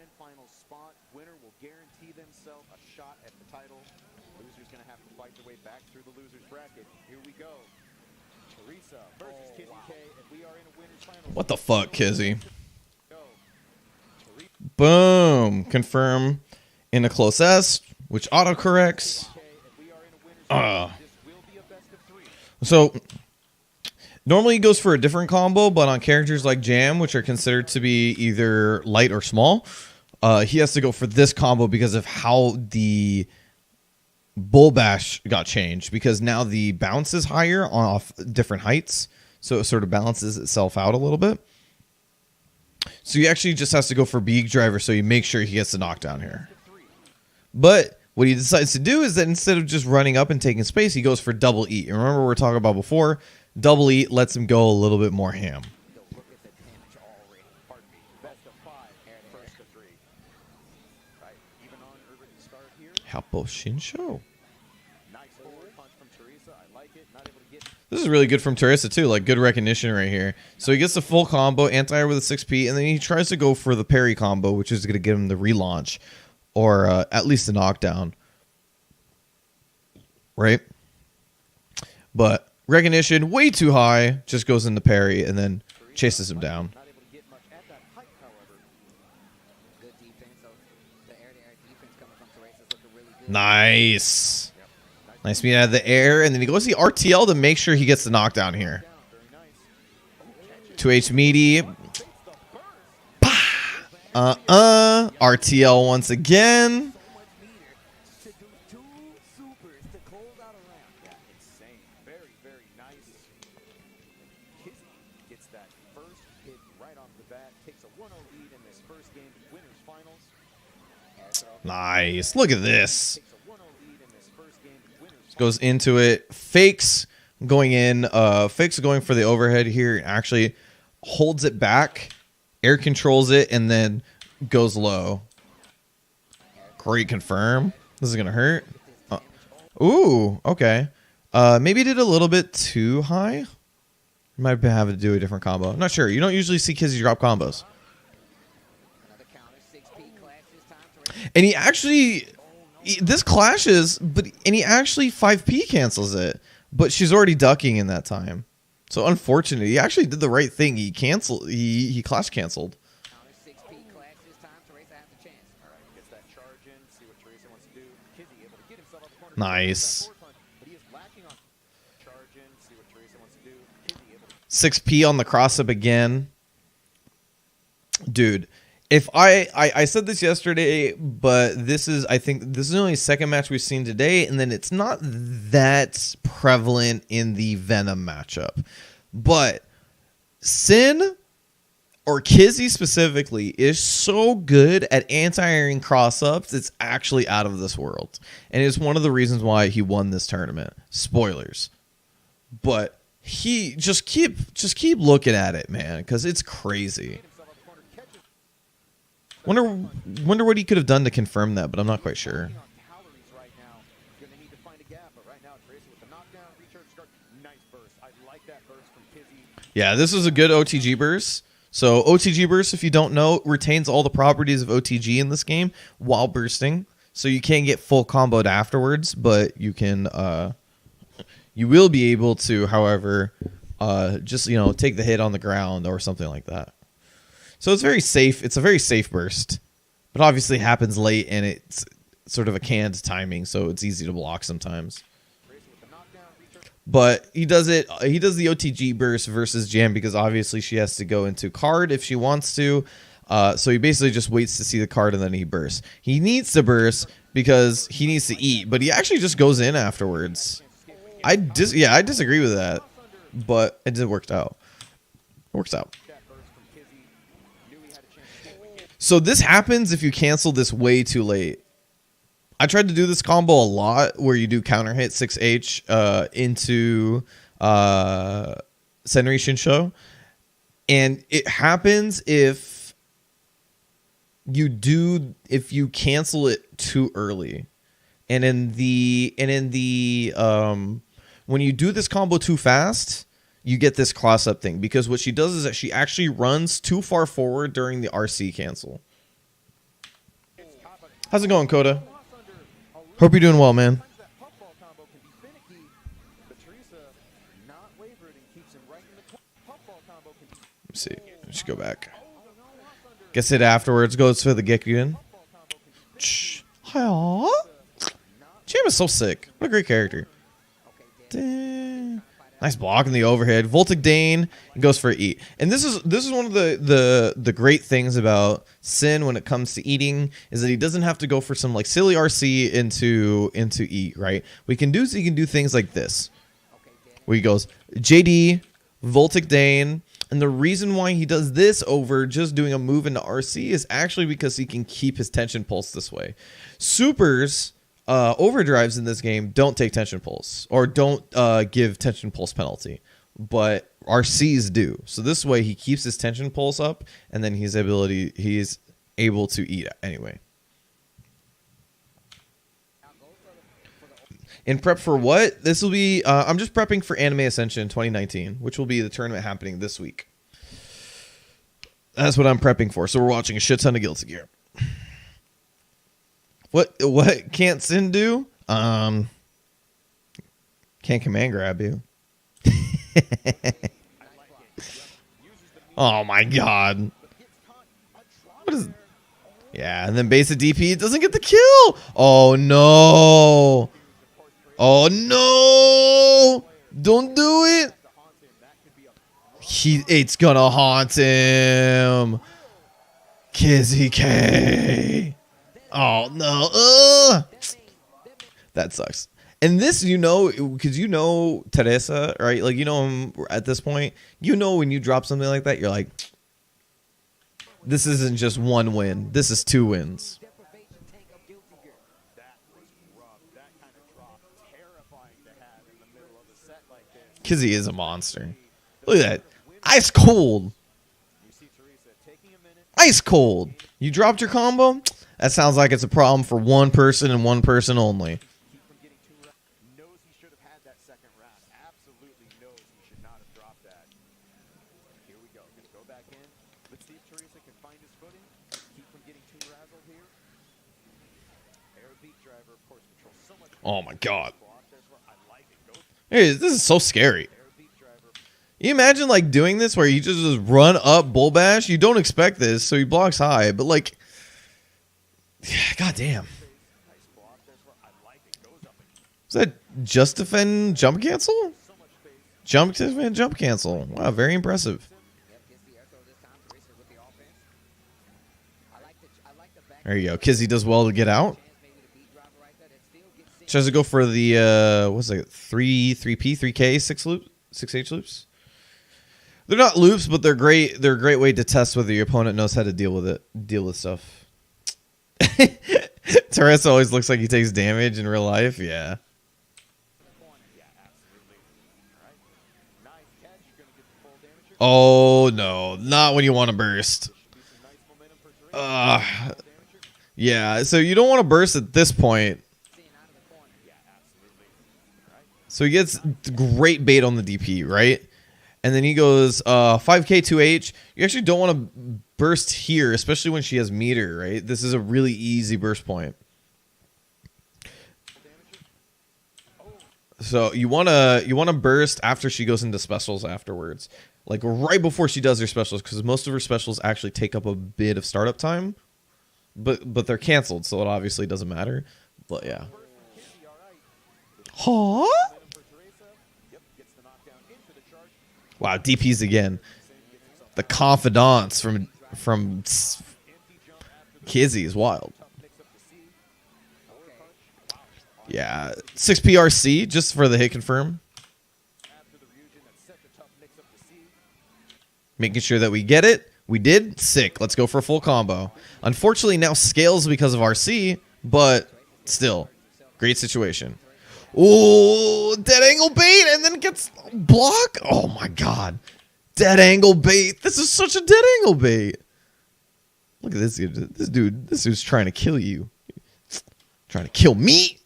grand final spot. Winner will guarantee themselves a shot at the title. Loser's going to have to fight their way back through the loser's bracket. Here we go. Teresa versus KizzieKay, and we are in a winner's final. What the fuck, Kizzy? Boom. Confirm in a close S, which autocorrects. So normally he goes for a different combo, but on characters like Jam, which are considered to be either light or small, he has to go for this combo because of how the Bull Bash got changed. Because now the bounce is higher off different heights, so it sort of balances itself out a little bit. So he actually just has to go for Beak Driver, so he makes sure he gets the knockdown here. But what he decides to do is that instead of just running up and taking space, he goes for double eat. And remember, we were talking about before, double eat lets him go a little bit more ham. Hapo Shinsho. This is really good from Teresa too, like good recognition right here. So he gets the full combo, anti-air with a 6P, and then he tries to go for the parry combo, which is going to give him the relaunch, or at least the knockdown. Right? But recognition, way too high, just goes into parry, and then chases him down. Nice. Nice being out of the air, and then he goes to the RTL to make sure he gets the knockdown here. 2H meaty. RTL once again. Nice. Look at this. Goes into it. Fakes going in. Fakes going for the overhead here. Actually holds it back. Air controls it and then goes low. Great confirm. This is going to hurt. Ooh, okay. Maybe did a little bit too high. Might have to do a different combo. I'm not sure. You don't usually see Kizzy drop combos. And he actually, this clashes, and he actually 5P cancels it. But she's already ducking in that time. So unfortunately, he actually did the right thing. He canceled. He clash canceled. Nice. 6P on the cross up again. Dude, if I said this yesterday, but I think this is only the second match we've seen today, and then it's not that prevalent in the Venom matchup. But Sin, or Kizzy specifically, is so good at anti-airing cross-ups, it's actually out of this world. And it's one of the reasons why he won this tournament. Spoilers. But he just keep looking at it, man, because it's crazy. Wonder what he could have done to confirm that, but I'm not quite sure. Yeah, this is a good OTG burst. So OTG burst, if you don't know, retains all the properties of OTG in this game while bursting. So you can't get full comboed afterwards, but you can you will be able to, however, just take the hit on the ground or something like that. So it's very safe. It's a very safe burst, but obviously happens late and it's sort of a canned timing, so it's easy to block sometimes. But he does it. He does the OTG burst versus Jam because obviously she has to go into card if she wants to. So he basically just waits to see the card and then he bursts. He needs to burst because he needs to eat, but he actually just goes in afterwards. I disagree with that, but it did work out. It works out. So this happens if you cancel this way too late. I tried to do this combo a lot where you do counter hit 6H into Senri Shinsho. And it happens if you cancel it too early. And in the when you do this combo too fast, you get this cross up thing, because what she does is that she actually runs too far forward during the RC cancel. How's it going, Coda? Hope you're doing well, man. That puffball combo can be finicky, but Teresa not wavering and keeps him right in the puffball combo can be. Let's see. Let's go back. Gets it afterwards. Goes for the Gekkyun. Hiya. Jam is so sick. What a great character. Dang. Nice block in the overhead. Voltic Dane goes for E. And this is one of the great things about Sin when it comes to eating is that he doesn't have to go for some like silly RC into E, right? He can do things like this. Where he goes JD, Voltic Dane, and the reason why he does this over just doing a move into RC is actually because he can keep his tension pulse this way. Supers overdrives in this game don't take tension pulse or don't give tension pulse penalty, but RCs do. So this way he keeps his tension pulse up, and then he's able to eat anyway. In prep for what? This will be. I'm just prepping for Anime Ascension 2019, which will be the tournament happening this week. That's what I'm prepping for. So we're watching a shit ton of Guilty Gear. What can't Sin do? Can't command grab you. Oh my god. What is? Yeah, and then basic DP doesn't get the kill. Oh no. Oh no. Don't do it. It's gonna haunt him. KizzieKay. Oh no! That sucks. And this, because Teresa, right? Like him at this point. When you drop something like that, you're like, this isn't just one win. This is 2 wins. Kizzy is a monster. Look at that, ice cold. Ice cold. You dropped your combo. That sounds like it's a problem for one person and one person only. Knows he should have had that second round. Absolutely knows he should not have dropped that. Here we go. Gonna go back in. Let's see if Teresa can find his footing. Keep from getting too razzled here. Air beat driver, of course, controls so much. Oh my god. Hey, this is so scary. You imagine like doing this where you just run up bull bash. You don't expect this, so he blocks high, but like. God damn. Is that just defend jump cancel? Jump defend jump cancel. Wow, very impressive. There you go. Kizzy does well to get out. Tries to go for the what's it? 3P, 3K, 6H loops. They're not loops, but they're great. They're a great way to test whether your opponent knows how to deal with stuff. Teresa always looks like he takes damage in real life. Yeah. Oh no, not when you want to burst. Yeah, so you don't want to burst at this point. So he gets great bait on the DP, right? And then he goes 5K 2H. You actually don't want to burst here, especially when she has meter, right? This is a really easy burst point. So you wanna burst after she goes into specials afterwards, like right before she does her specials, because most of her specials actually take up a bit of startup time, but they're canceled, so it obviously doesn't matter. But yeah. Huh? Wow, DPs again. The confidants from Kizzy is wild. Yeah, 6 PRC just for the hit confirm. Making sure that we get it. We did. Sick. Let's go for a full combo. Unfortunately, now scales because of RC, but still, great situation. Oh, dead angle bait and then gets block. Oh my god. Dead angle bait. This is such a dead angle bait. Look at this dude. This dude's trying to kill you. Trying to kill me.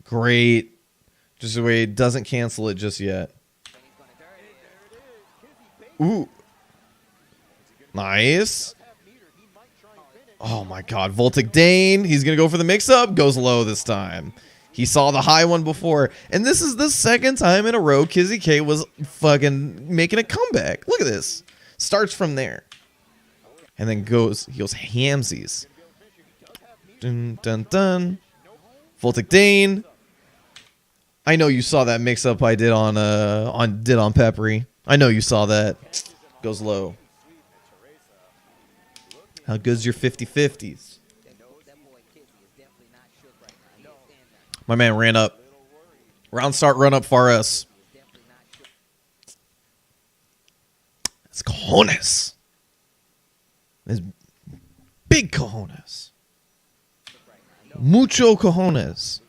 Great. Just the way it doesn't cancel it just yet. Ooh. Nice. Oh my god, Voltic Dane. He's going to go for the mix-up. Goes low this time. He saw the high one before. And this is the second time in a row KizzieKay was fucking making a comeback. Look at this. Starts from there. And then he goes hamsies. Dun, dun, dun. Voltic Dane. I know you saw that mix-up I did on Peppery. I know you saw that. Goes low. How good's your 50-50s? My man ran up. Round start, run up for us. That's cojones. That's big cojones. Mucho cojones.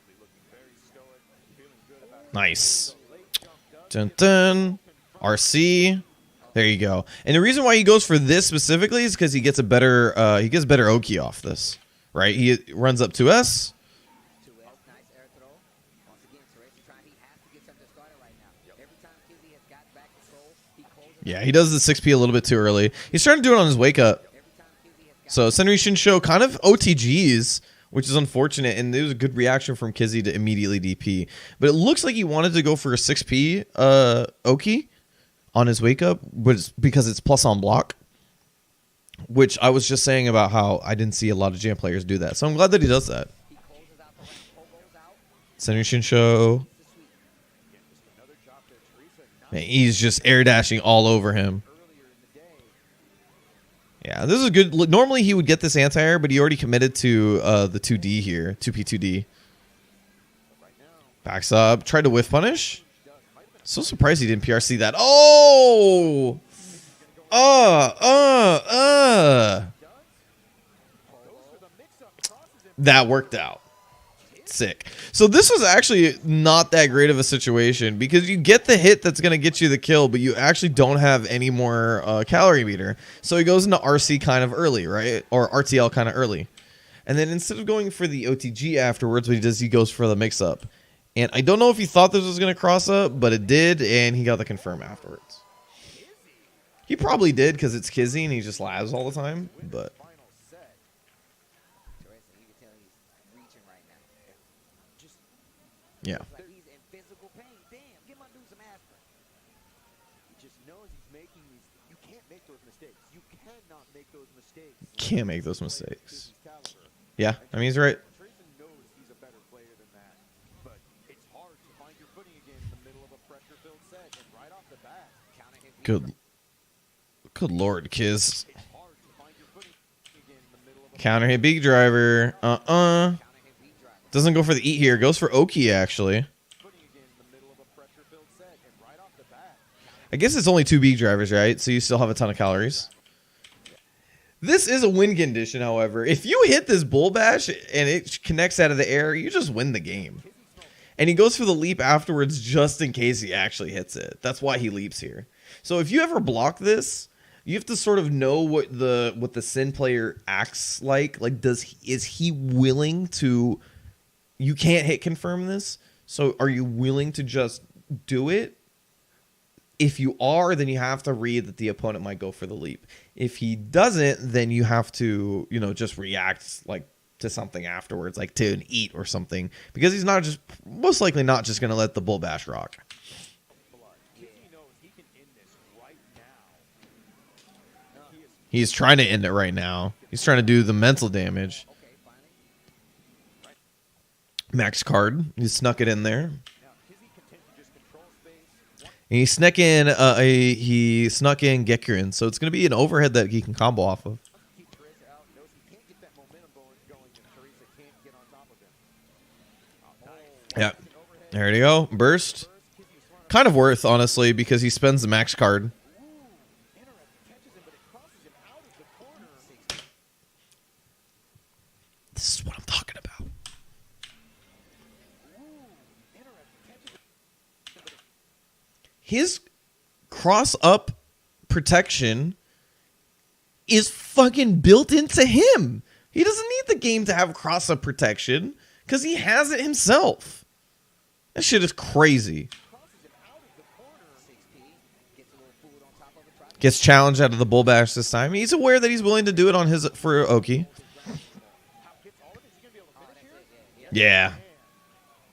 Nice. Dun, dun. RC. There you go. And the reason why he goes for this specifically is because he gets a better Oki off this. Right? He runs up to S. Yeah, he does the 6P a little bit too early. He's trying to do it on his wake up. So Senri Shinsho kind of OTGs, which is unfortunate, and there was a good reaction from Kizzy to immediately DP. But it looks like he wanted to go for a 6P Oki on his wake up, because it's plus on block. Which I was just saying about how I didn't see a lot of Jam players do that. So I'm glad that he does that. Senri Shinsho. Man, he's just air dashing all over him. Yeah, this is good. Normally he would get this anti-air, but he already committed to the 2D here. 2P2D. Backs up. Tried to whiff punish. So surprised he didn't PRC that. Oh! That worked out. Sick. So this was actually not that great of a situation because you get the hit that's going to get you the kill, but you actually don't have any more calorie meter. So he goes into RC kind of early, right? Or RTL kind of early. And then instead of going for the OTG afterwards, what he does, he goes for the mix-up. And I don't know if he thought this was going to cross up, but it did, and he got the confirm afterwards. He probably did because it's Kizzy and he just laughs all the time, but... Yeah. He's in physical pain. Damn, give my dude some aspirin. He just knows he's making these. You can't make those mistakes. You cannot make those mistakes. Can't make those mistakes. Yeah, I mean, he's right. Teresa knows he's a better player than that. But it's hard to find your footing again in the middle of a pressure-filled set. And right off the bat, Good lord, Kiz. Counter hit beak driver. Doesn't go for the eat here. Goes for Oki, actually. I guess it's only 2 beak drivers, right? So you still have a ton of calories. This is a win condition, however. If you hit this bull bash and it connects out of the air, you just win the game. And he goes for the leap afterwards just in case he actually hits it. That's why he leaps here. So if you ever block this, you have to sort of know what the Sin player acts like. Like, is he willing to... You can't hit confirm this, so are you willing to just do it? If you are, then you have to read that the opponent might go for the leap. If he doesn't, then you have to, just react like to something afterwards, like to an eat or something, because he's most likely not just going to let the bull bash rock. He's trying to end it right now. He's trying to do the mental damage. Max card. He snuck it in there. And he snuck in Gekurin, so it's going to be an overhead that he can combo off of. Yeah. There you go. Burst. Kind of worth, honestly, because he spends the max card. This is what I'm talking about. His cross-up protection is fucking built into him. He doesn't need the game to have cross-up protection because he has it himself. That shit is crazy. Gets challenged out of the bull bash this time. He's aware that he's willing to do it on for Oki. Yeah.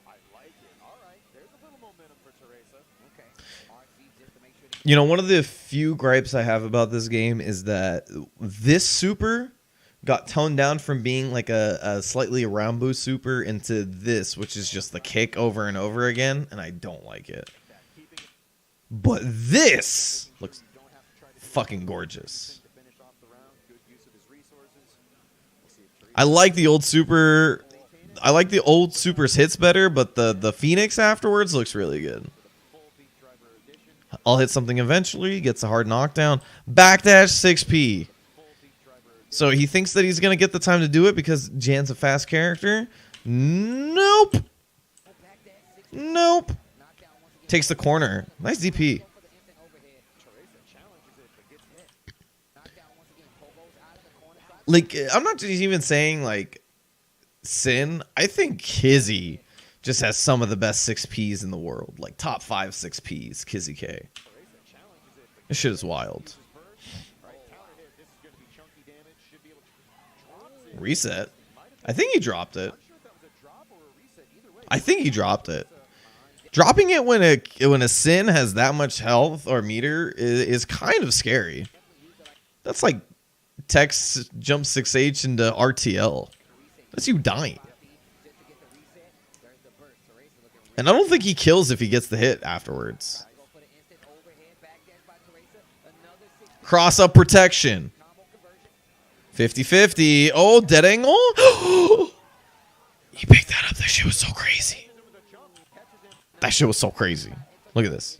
I like it. All right, there's a little momentum for Teresa. Okay. You know, one of the few gripes I have about this game is that this super got toned down from being like a slightly round boost super into this, which is just the kick over and over again, and I don't like it. But this looks fucking gorgeous. I like the old super. I like the old super's hits better, but the Phoenix afterwards looks really good. I'll hit something eventually, gets a hard knockdown. Backdash 6P. So he thinks that he's going to get the time to do it because Jan's a fast character. Nope. Nope. Takes the corner. Nice DP. Like, I'm not just even saying, like, Sin. I think Kizzy just has some of the best 6Ps in the world. Like, top 5 6Ps, KizzieKay. This shit is wild. Reset. I think he dropped it. I think he dropped it. Dropping it when a Sin has that much health or meter is kind of scary. That's like Tex jump 6H into RTL. That's you dying. And I don't think he kills if he gets the hit afterwards. Cross up protection. 50-50. Oh, dead angle. He picked that up. That shit was so crazy. That shit was so crazy. Look at this.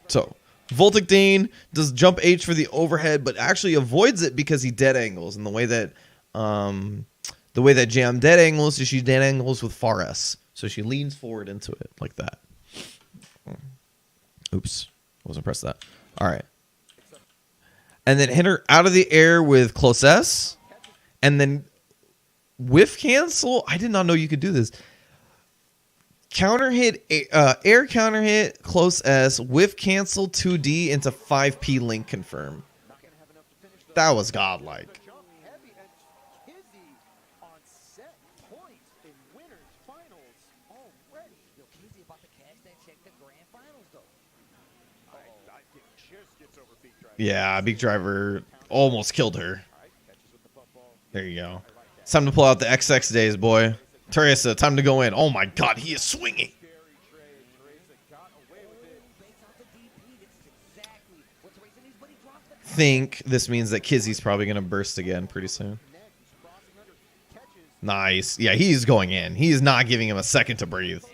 So, Voltic Dane does jump H for the overhead, but actually avoids it because he dead angles. And the way that Jam dead angles is she dead angles with far S. So she leans forward into it like that. Oops. Wasn't pressed that. All right. And then hit her out of the air with close S. And then whiff cancel. I did not know you could do this. Counter hit, air counter hit, close S, whiff cancel 2D into 5P link confirm. That was godlike. Yeah, Beak Driver almost killed her. There you go. It's time to pull out the XX days, boy. Teresa, time to go in. Oh my god, he is swinging. Think this means that Kizzy's probably going to burst again pretty soon. Nice. Yeah, he's going in. He's not giving him a second to breathe.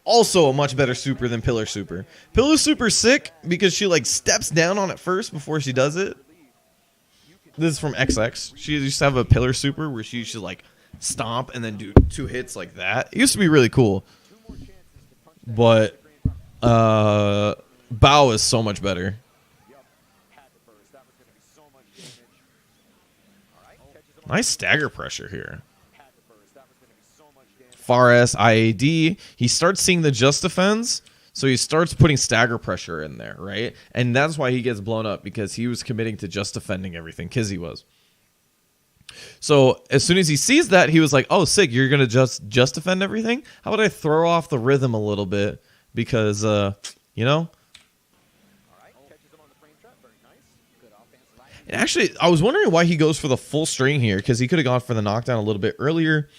Also a much better super than Pillar Super. Pillar Super's sick because she like steps down on it first before she does it. This is from XX. She used to have a Pillar Super where she used to like stomp and then do 2 hits like that. It used to be really cool. But Bao is so much better. Nice stagger pressure here. Far S, IAD. He starts seeing the just defense, so he starts putting stagger pressure in there, right? And that's why he gets blown up, because he was committing to just defending everything. Kizzy was. So as soon as he sees that, he was like, oh, sick, you're going to just defend everything? How about I throw off the rhythm a little bit? Because, you know? And actually, I was wondering why he goes for the full string here, because he could have gone for the knockdown a little bit earlier.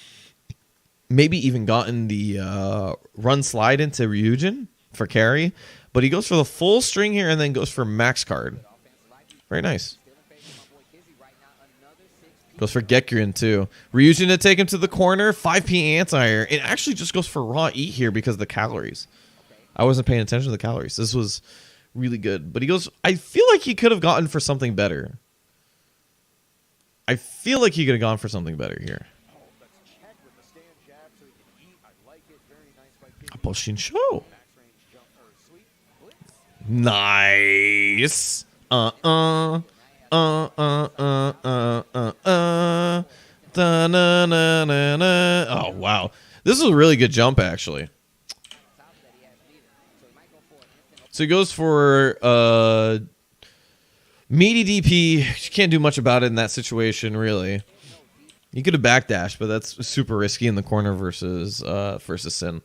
Maybe even gotten the run slide into Ryujin for carry. But he goes for the full string here and then goes for max card. Very nice. Goes for Gekyrin too. Ryujin to take him to the corner. 5P anti-air. It actually just goes for raw eat here because of the calories. I wasn't paying attention to the calories. This was really good. But he goes, I feel like he could have gotten for something better. I feel like he could have gone for something better here. Poshin show. Nice. Oh wow. This is a really good jump actually. So he goes for meaty DP. You can't do much about it in that situation really. He could have backdashed, but that's super risky in the corner versus Sin.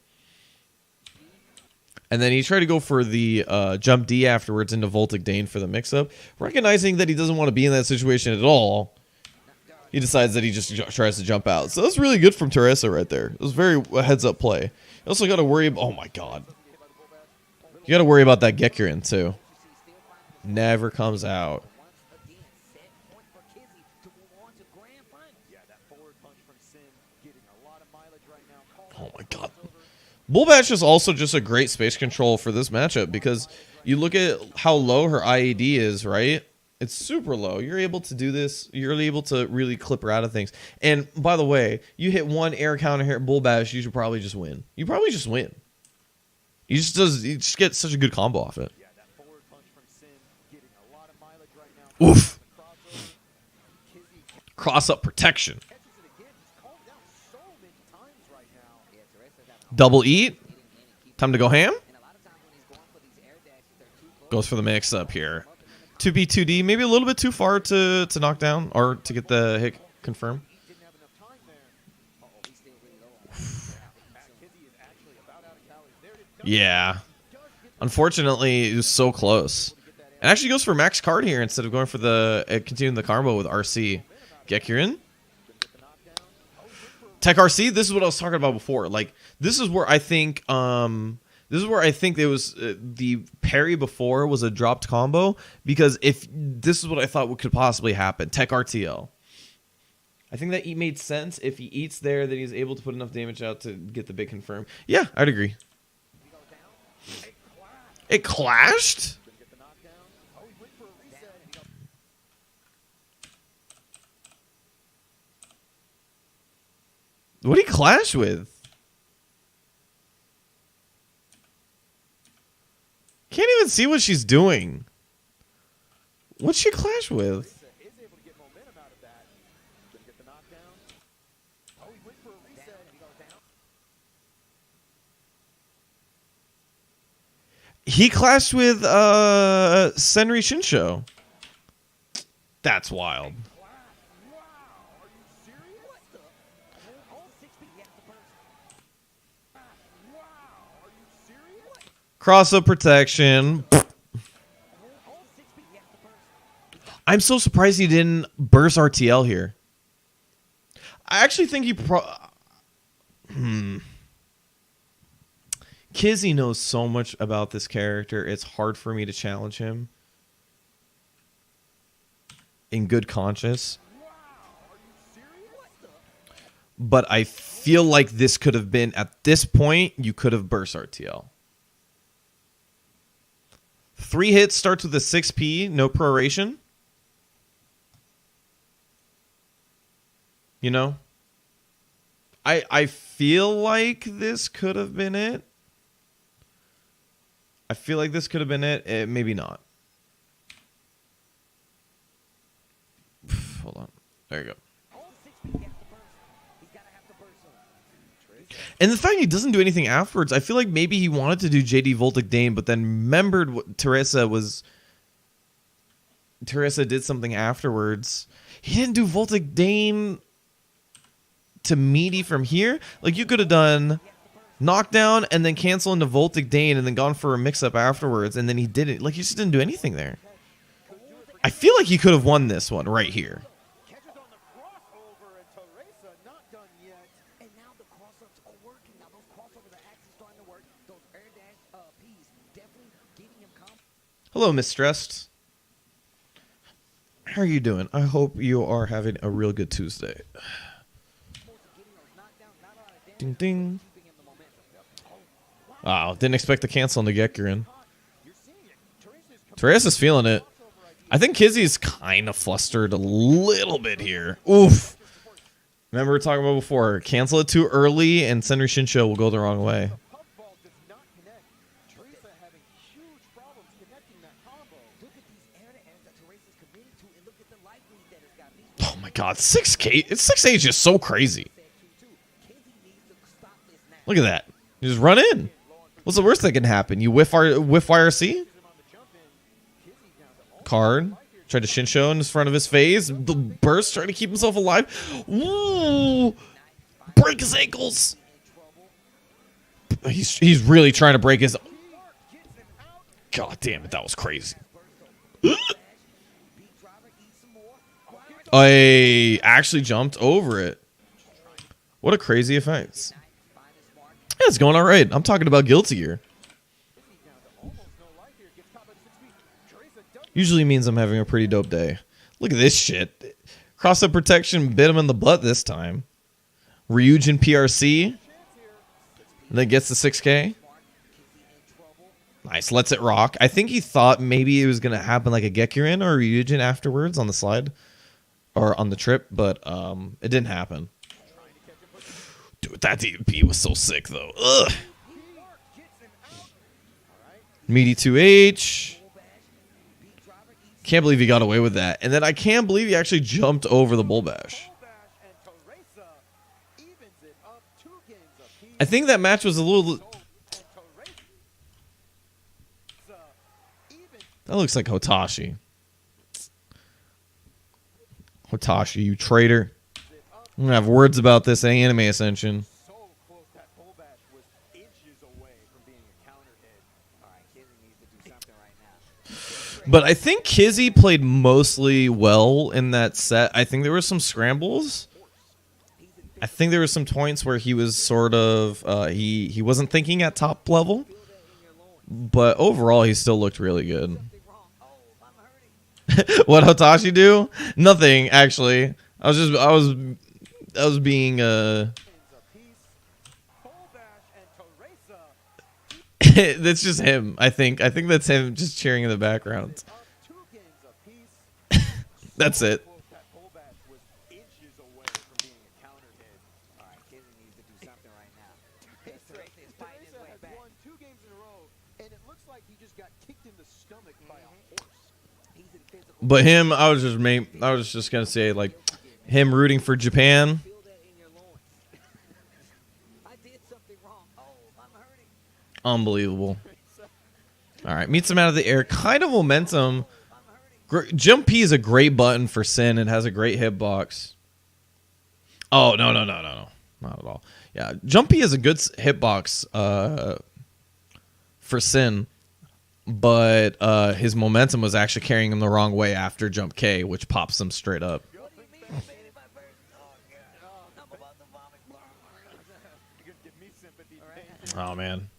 And then he tried to go for the jump D afterwards into Voltic Dane for the mix-up. Recognizing that he doesn't want to be in that situation at all, he decides that he just tries to jump out. So that's really good from Teresa right there. It was very a heads-up play. You also got to worry about... Oh, my God. You got to worry about that Gekkirin, too. Never comes out. Oh, my God. Bullbatch is also just a great space control for this matchup because you look at how low her IAD is, right? It's super low. You're able to do this. You're able to really clip her out of things. And by the way, you hit one air counter here at Bullbatch, you should probably just win. You probably just win. You just get such a good combo off it. Oof. Cross up protection. Double eat. Time to go ham. Goes for the mix up here. 2B, 2D, maybe a little bit too far to knock down or to get the hit confirmed. Yeah. Unfortunately, it was so close. It actually goes for max card here instead of going for the continuing the combo with RC. Gekkirin. Tech RC, this is what I was talking about before. Like, this is where I think it was the parry before was a dropped combo, because if this is what I thought could possibly happen. Tech RTL. I think that made sense. If he eats there, that he's able to put enough damage out to get the big confirm. Yeah, I'd agree. It clashed? What did he clash with? Can't even see what she's doing. What'd she clash with? He clashed with Senri Shinsho. That's wild. Cross-up protection. I'm so surprised he didn't burst RTL here. I actually think he Kizzy knows so much about this character. It's hard for me to challenge him. In good conscience. But I feel like this could have been, at this point, you could have burst RTL. 3 hits starts with a 6P, no proration. You know? I feel like this could have been it. I feel like this could have been it. Maybe not. Hold on. There you go. And the fact he doesn't do anything afterwards, I feel like maybe he wanted to do JD Voltic Dane, but then remembered what Teresa did something afterwards. He didn't do Voltic Dane to meaty from here. Like, you could have done knockdown and then cancel into Voltic Dane and then gone for a mix-up afterwards, and then he didn't. Like, he just didn't do anything there. I feel like he could have won this one right here. Hello, Miss Stressed. How are you doing? I hope you are having a real good Tuesday. Ding, ding. Wow, didn't expect the cancel on the Gekkirin. Teresa's feeling it. I think Kizzy's kind of flustered a little bit here. Oof. Remember we were talking about before. Cancel it too early and Senri Shinsho will go the wrong way. Oh my god, 6K. 6K is just so crazy. Look at that. You just run in. What's the worst that can happen? You whiff YRC? Card. Tried to Shinsho in front of his face. The burst trying to keep himself alive. Ooh. Break his ankles. He's really trying to break his... God damn it, that was crazy. I actually jumped over it. What a crazy effect. Yeah, it's going all right. I'm talking about Guilty Gear. Usually means I'm having a pretty dope day. Look at this shit. Cross-up protection bit him in the butt this time. Ryujin PRC. Then gets the 6K. Nice, lets it rock. I think he thought maybe it was going to happen like a Gekurin or Ryujin afterwards on the slide. Or on the trip, but it didn't happen. Dude, that DP was so sick, though. Ugh. Meaty 2H. Can't believe he got away with that. And then I can't believe he actually jumped over the bull bash. I think that match was a little... That looks like Hotashi. Hotashi, you traitor. I'm going to have words about this at Anime Ascension. But I think Kizzy played mostly well in that set. I think there were some scrambles. I think there were some points where he was sort of... he wasn't thinking at top level. But overall, he still looked really good. What Hotashi do? Nothing, actually. I was being that's just him, I think. I think that's him just cheering in the background. That's it. But him, I was just gonna say, like, him rooting for Japan. Unbelievable. All right, meets him out of the air. Kind of momentum. Jump P is a great button for Sin. It has a great hitbox. Oh, no. Not at all. Yeah, Jump P is a good hitbox for Sin. But his momentum was actually carrying him the wrong way after Jump K, which pops him straight up. Oh, man.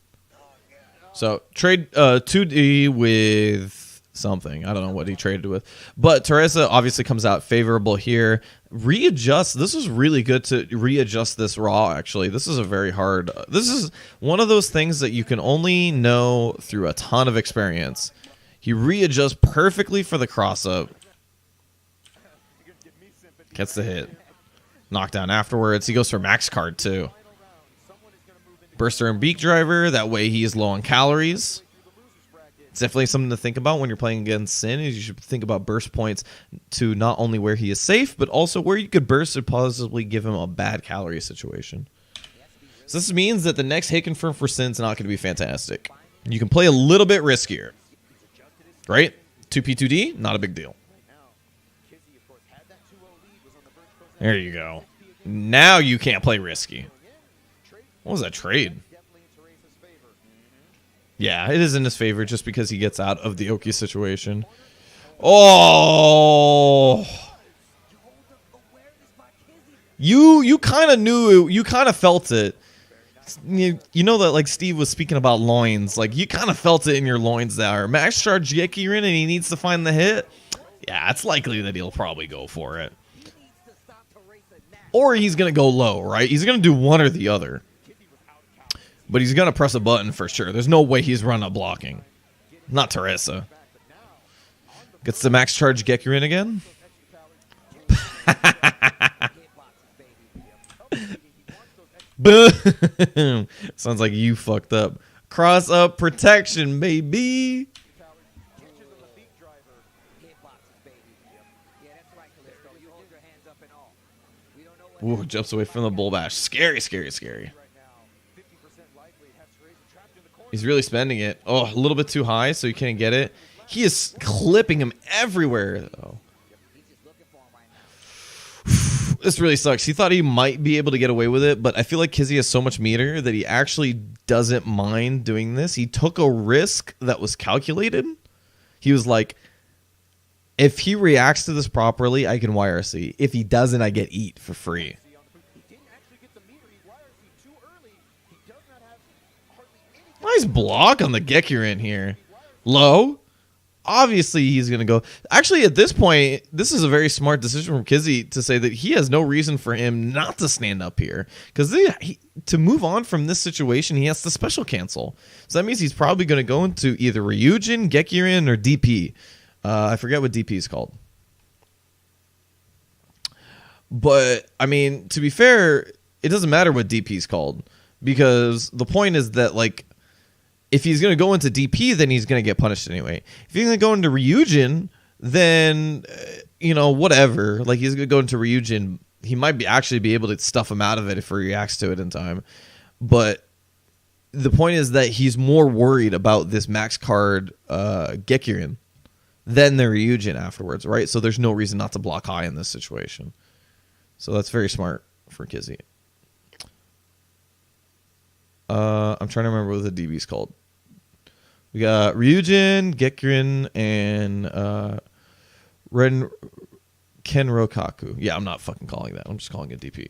So, trade 2D with something. I don't know what he traded with. But Teresa obviously comes out favorable here. Readjust. This was really good to readjust this raw, actually. This is a very hard... This is one of those things that you can only know through a ton of experience. He readjusts perfectly for the cross-up. Gets the hit. Knockdown afterwards. He goes for max card, too. Burster and Beak Driver. That way he is low on calories. It's definitely something to think about when you're playing against Sin. Is you should think about burst points to not only where he is safe, but also where you could burst to possibly give him a bad calorie situation. So this means that the next hit confirm for Sin is not going to be fantastic. You can play a little bit riskier. Right? 2P2D, not a big deal. There you go. Now you can't play risky. What was that trade? Yeah, it is in his favor just because he gets out of the Oki situation. Oh! You kind of knew it. You kind of felt it. You know that, like, Steve was speaking about loins. Like, you kind of felt it in your loins there. Max charge Gekurin and he needs to find the hit. Yeah, it's likely that he'll probably go for it. Or he's going to go low, right? He's going to do one or the other. But he's going to press a button for sure. There's no way he's run up blocking. Not Teresa. Gets the max charge Gekurin again. Boom. Sounds like you fucked up. Cross up protection, baby. Ooh, jumps away from the bull bash. Scary, scary, scary. He's really spending it. Oh, a little bit too high, so he can't get it. He is clipping him everywhere, though. This really sucks. He thought he might be able to get away with it, but I feel like Kizzie has so much meter that he actually doesn't mind doing this. He took a risk that was calculated. He was like, if he reacts to this properly, I can YRC. If he doesn't, I get eat for free. Nice block on the Gekiryn here. Low. Obviously, he's going to go. Actually, at this point, this is a very smart decision from Kizzie to say that he has no reason for him not to stand up here. Because to move on from this situation, he has to special cancel. So that means he's probably going to go into either Ryujin, Gekiryn, or DP. I forget what DP is called. But, I mean, to be fair, it doesn't matter what DP is called. Because the point is that, like, if he's going to go into DP, then he's going to get punished anyway. If he's going to go into Ryujin, then, whatever. Like, he's going to go into Ryujin. He might actually be able to stuff him out of it if he reacts to it in time. But the point is that he's more worried about this max card Gekiryn than the Ryujin afterwards, right? So there's no reason not to block high in this situation. So that's very smart for Kizzie. I'm trying to remember what the DB is called. We got Ryujin, Gekiryn, and Kenrokaku. Yeah, I'm not fucking calling that. I'm just calling it DP.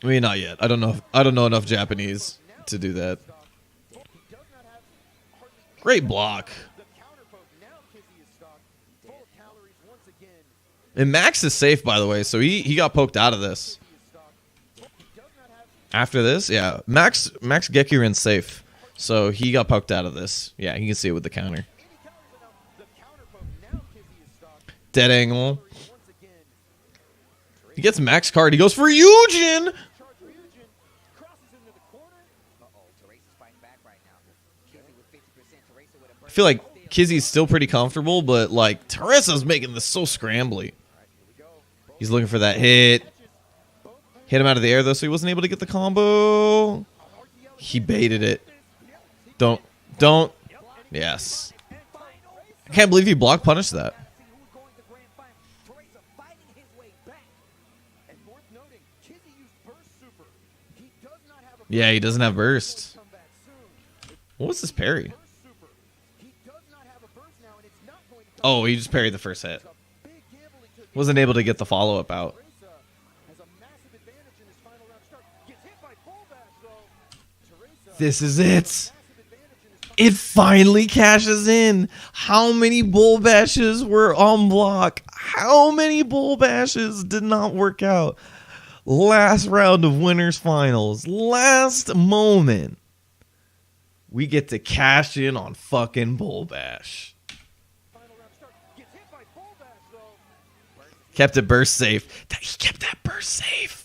I mean, not yet. I don't know enough Japanese to do that. Great block. And Max is safe, by the way, so he got poked out of this. After this, yeah, Max Gekiryn's safe. So he got poked out of this. Yeah, you can see it with the counter. Dead angle. He gets max card. He goes for Ryujin. I feel like Kizzie's still pretty comfortable, but like Teresa's making this so scrambly. He's looking for that hit. Hit him out of the air though, so he wasn't able to get the combo. He baited it. Don't. Yes. I can't believe he block punished that. Yeah, he doesn't have burst. What was this parry? Oh, he just parried the first hit. Wasn't able to get the follow-up out. This is it. It finally cashes in. How many bull bashes were on block? How many bull bashes did not work out? Last round of winners finals. Last moment. We get to cash in on fucking bull bash. Kept it burst safe. He kept that burst safe.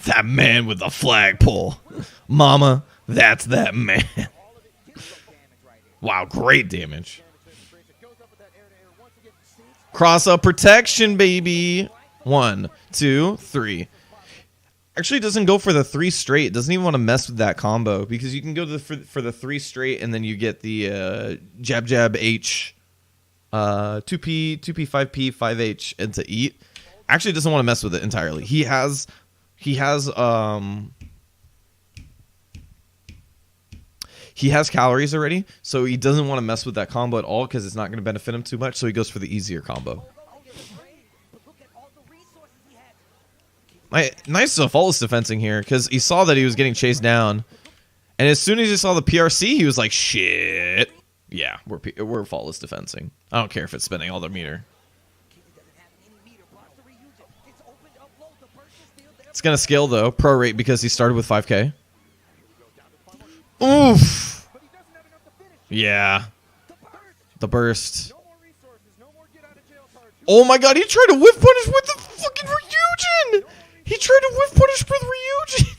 That man with the flagpole. Mama, that's that man. Wow, great damage. Cross up protection, baby. 1, 2, 3. Actually, it doesn't go for the 3 straight. It doesn't even want to mess with that combo because you can go to for the 3 straight and then you get the jab H, 2P, 5P, 5H into eat. Actually, it doesn't want to mess with it entirely. He has calories already, so he doesn't want to mess with that combo at all because it's not going to benefit him too much, so he goes for the easier combo. Nice flawless defensing here because he saw that he was getting chased down, and as soon as he saw the PRC, he was like, shit. Yeah, we're flawless defensing. I don't care if it's spending all their meter. It's going to scale, though, prorate because he started with 5K. Oof. Yeah. The burst. Oh, my God. He tried to whiff punish with the fucking Ryujin. He tried to whiff punish with Ryujin.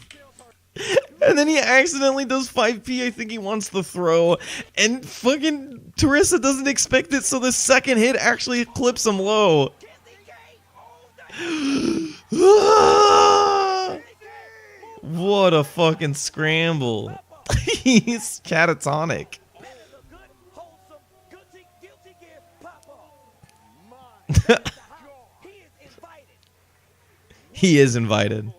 And then he accidentally does 5P. I think he wants the throw. And fucking Teresa doesn't expect it, so the second hit actually clips him low. What a fucking scramble. He's catatonic. He is invited.